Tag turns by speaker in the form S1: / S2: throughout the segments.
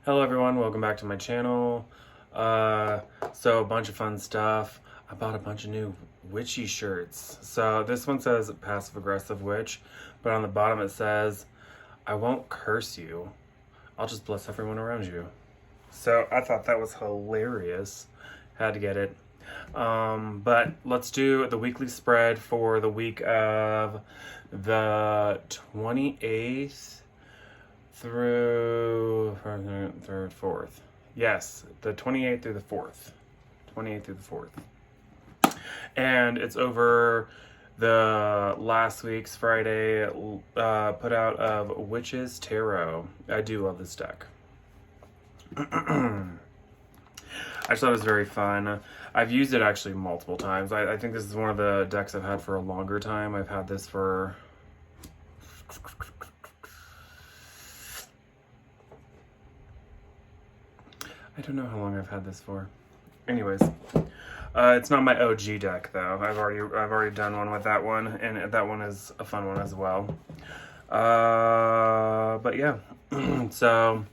S1: Hello everyone, welcome back to my channel. So a bunch of fun stuff. I bought a bunch of new witchy shirts. So this one says passive aggressive witch, but on the bottom it says, I won't curse you. I'll just bless everyone around you. So I thought that was hilarious. Had to get it. But let's do the weekly spread for the week of the 28th through 3rd, 4th. Yes, the 28th through the 4th. 28th through the 4th. And it's over the last week's Friday put out of Witches Tarot. I do love this deck. I just thought it was very fun. I've used it actually multiple times. I think this is one of the decks I've had for a longer time. I've had this for... I don't know how long I've had this for. Anyways, it's not my OG deck though. I've already done one with that one, and that one is a fun one as well. But yeah, so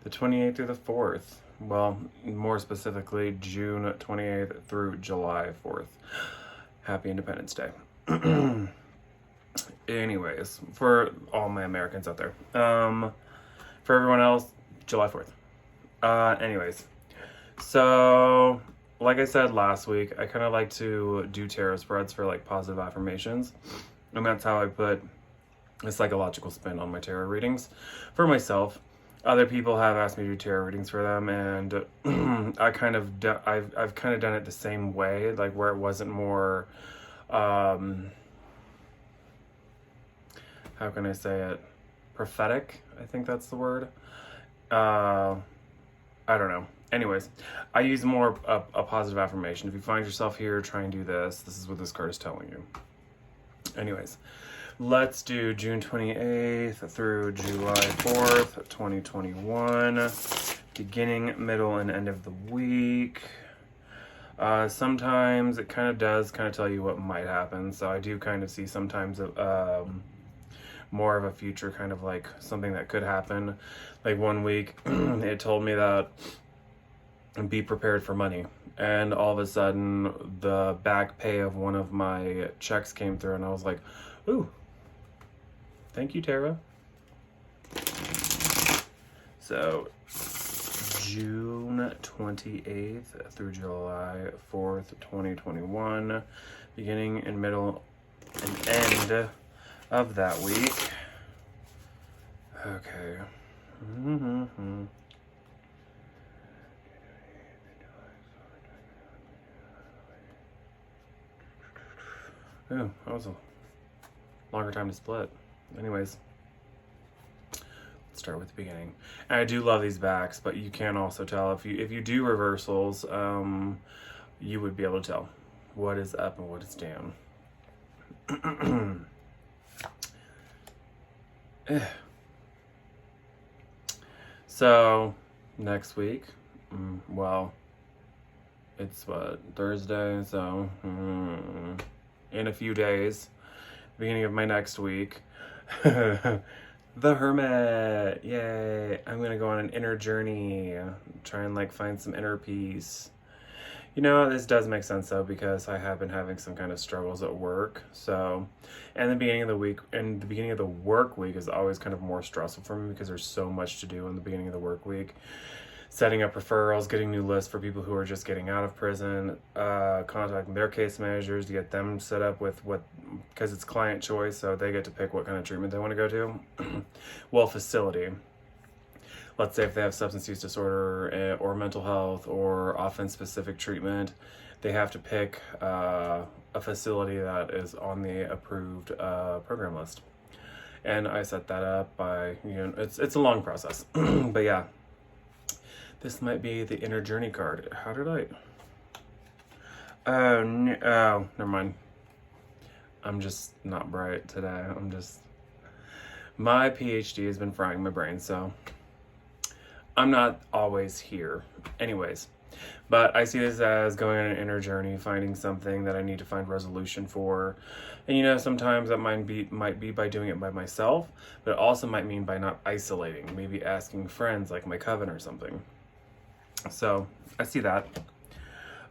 S1: the 28th through the 4th. Well, more specifically, June 28th through July 4th. Happy Independence Day. Anyways, for all my Americans out there. For everyone else, July 4th. Anyways, so like I said last week, I kind of like to do tarot spreads for like positive affirmations, and that's how I put a psychological spin on my tarot readings for myself. Other people have asked me to do tarot readings for them, and I've kind of done it the same way, like where it wasn't more, how can I say it, prophetic, I think that's the word. I don't know. Anyways, I use more a positive affirmation. If you find yourself here, try and do this. This is what this card is telling you. Anyways, let's do June 28th through July 4th, 2021. Beginning, middle, and end of the week. Sometimes it kind of does tell you what might happen. So I do kind of see sometimes more of a future, kind of like something that could happen. Like one week it told me that be prepared for money, and all of a sudden the back pay of one of my checks came through, and I was like, ooh, thank you, Tara. So June 28th through July 4th, 2021, beginning and middle and end of that week. Okay. Ooh, that was a longer time to split. Anyways, let's start with the beginning. And I do love these backs, but you can also tell if you do reversals, you would be able to tell what is up and what is down. So next week, well, it's what, Thursday, so in a few days, beginning of my next week, the Hermit, yay! I'm gonna go on an inner journey, try and like find some inner peace. You know, this does make sense though, because I have been having some kind of struggles at work. So, and the beginning of the week, and the beginning of the work week is always kind of more stressful for me because there's so much to do in the beginning of the work week. Setting up referrals, getting new lists for people who are just getting out of prison, contacting their case managers to get them set up with what, because it's client choice, so they get to pick what kind of treatment they want to go to. Well, facility. Let's say if they have substance use disorder or mental health or offense-specific treatment, they have to pick a facility that is on the approved program list. And I set that up by, it's a long process. But yeah, this might be the inner journey card. How did I? Oh, never mind. I'm just not bright today. My PhD has been frying my brain, so I'm not always here. Anyways, But I see this as going on an inner journey, finding something that I need to find resolution for. And you know, sometimes that might be by doing it by myself, but it also might mean by not isolating, maybe asking friends like my coven or something. So I see that.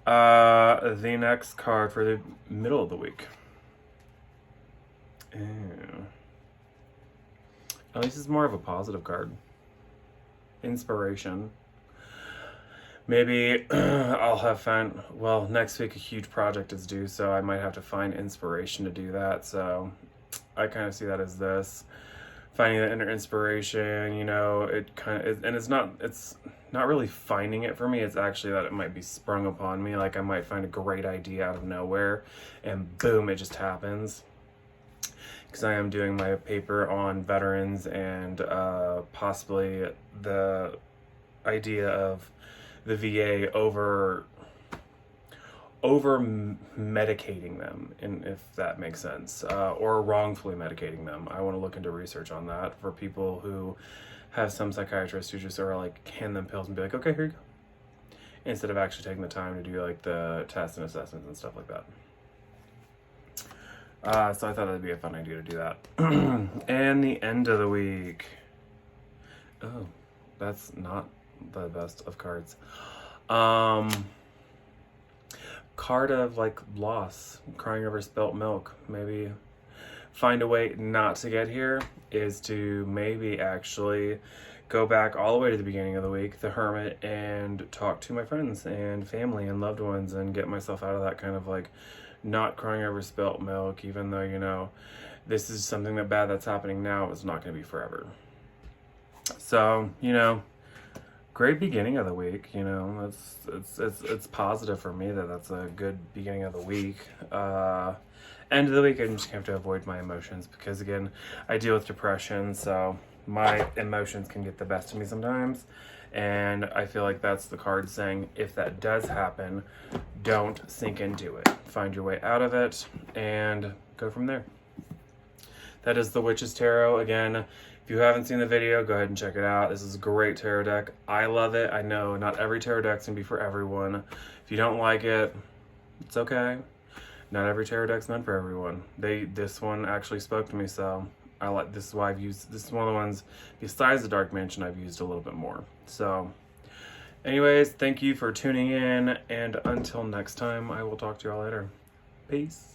S1: The next card for the middle of the week. Ew. At least it's more of a positive card. Inspiration. Maybe I'll have found, well, next week a huge project is due, so I might have to find inspiration to do that. So I kind of see that as this. Finding that inner inspiration, you know, it kind of, and it's not really finding it for me. It's actually that it might be sprung upon me. Like I might find a great idea out of nowhere and boom, it just happens. Because I am doing my paper on veterans and possibly the idea of the VA over medicating them, and if that makes sense, or wrongfully medicating them. I want to look into research on that for people who have some psychiatrists who just are like hand them pills and be like, okay, here you go, instead of actually taking the time to do like the tests and assessments and stuff like that. So I thought that'd be a fun idea to do that. And the end of the week. Oh, that's not the best of cards. Card of like loss, crying over spilt milk. Maybe find a way not to get here is to maybe actually go back all the way to the beginning of the week, the Hermit, and talk to my friends and family and loved ones and get myself out of that kind of like not crying over spilt milk, even though, you know, this is something bad that's happening now. It's not going to be forever. So, you know, great beginning of the week. You know, it's positive for me that's a good beginning of the week. End of the week, I'm just going to have to avoid my emotions because, again, I deal with depression, so my emotions can get the best of me sometimes. And I feel like that's the card saying if that does happen, don't sink into it. Find your way out of it and go from there. That is the Witch's Tarot. Again, if you haven't seen the video, go ahead and check it out. This is a great tarot deck. I love it. I know not every tarot deck's gonna be for everyone. If you don't like it, it's okay. Not every tarot deck's meant for everyone. This one actually spoke to me, so I like this is why I've used this is one of the ones besides the Dark Mansion I've used a little bit more. So anyways, thank you for tuning in, and until next time, I will talk to y'all later. Peace.